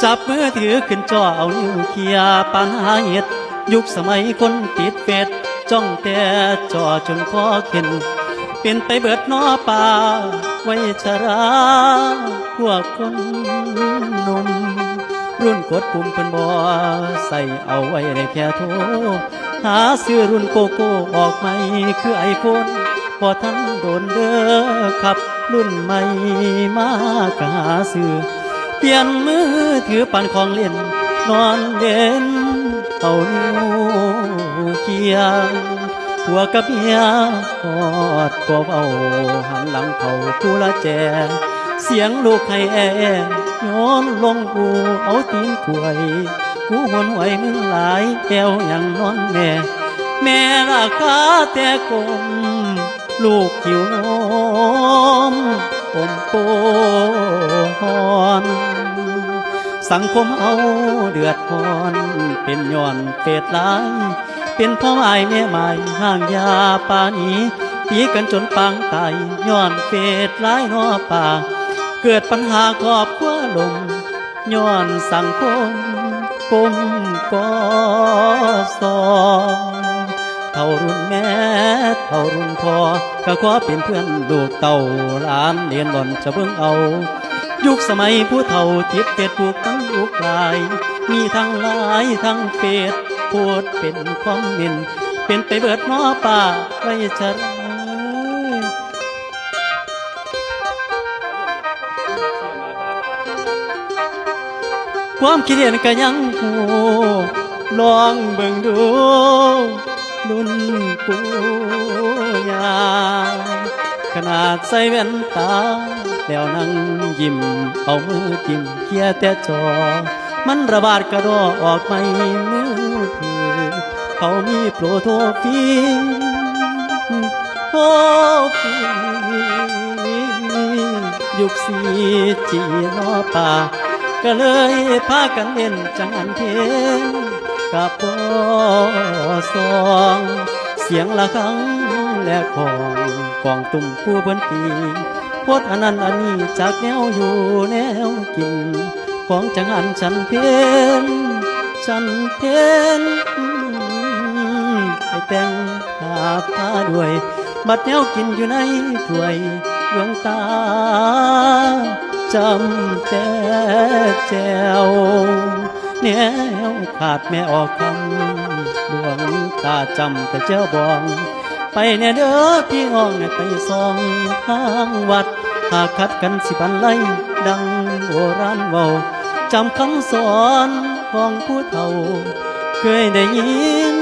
จับมือถือขึ้นจ่อเอานิ้วเคียปัญหาเหตุยุคสมัยคนติดเฟซจ้องแต่จ่อจนคอเข็นเป็นไปเบิดนอป่าไว้ชราพวกคนหนุ่มรุ่นกดปุ่มเป็นบ่ใส่เอาไว้ได้แค่โทรหาซื้อรุ่นโกโก้ออกใหม่คือไอโฟนพอทันโดนเด้อครับรุ่นใหม่มากหาซื้อเปลี่ยนมือถือปั่นของเล่นนอนเล่นเอานิ้วเคียงผัวกับเมียกอดกบเอาหันหลังเขากูละแจเสียงลูกให้แอโยนลงกูเอาตีนกวยกูหวนไหวมึงหลายแก้วอย่างนอนแม่ราคาแต่กลมลูกหิวนมอมโปหอนสังคมเอาเดือดร้อนเป็นย้อนเฟดหลายเป็นพ่อไม้แม่ไม้ห่างยาป่านี้ตีกันจนปางตายย้อนเฟดหลายนอป่าเกิดปัญหาครอบครัวลมย้อนสังคมกลมก่อสองเท่ารุ่นแม่เท่ารุ่นพ่อก็ขอเป็นเพื่อนลูกเต่าหลานเรียนหล่อนจะเบิ่งเอายุคสมัยผู้เฒ่าติดเฟซบุ๊กทั้งลูกหลายมีทั้งไลน์ทั้งเฟซพูดเป็นคอมเมนต์เป็นไปเบิดน้อป่าไว้ชะความคิดเห็นก็ยังหูลองเบิ่งดูรุ่นปู่ย่าขนาดใส่แว่นตาแล้วนั่งยิ้มเอามือจิ้มเคียแต่จอมันระบาดกระดอออกไม่มือถือเขามีโปรโทฟีโทฟียุคสีจีนอป่าก็เลยพากันเล่นจังอันเทงกับพ่อสองเสียงละครั้งและของตุ่มผู้บนตีพดอันนั้นอันนี้จากแนวอยู่แนวกินของจังอันฉันเพียนให้แต่งหาผ้าด้วยบัดแนวกินอยู่ในถ้วยดวงตาจำแต่แจวแนวขาดแม่ออกคำดวงตาจำแต่เจ้าบองไปแน่เด้อพี่น้องไปส่องทางวัดหากขัดกันสิบันไลดังโบราณเว้าจำคำสอนของผู้เฒ่าเคยได้ยิน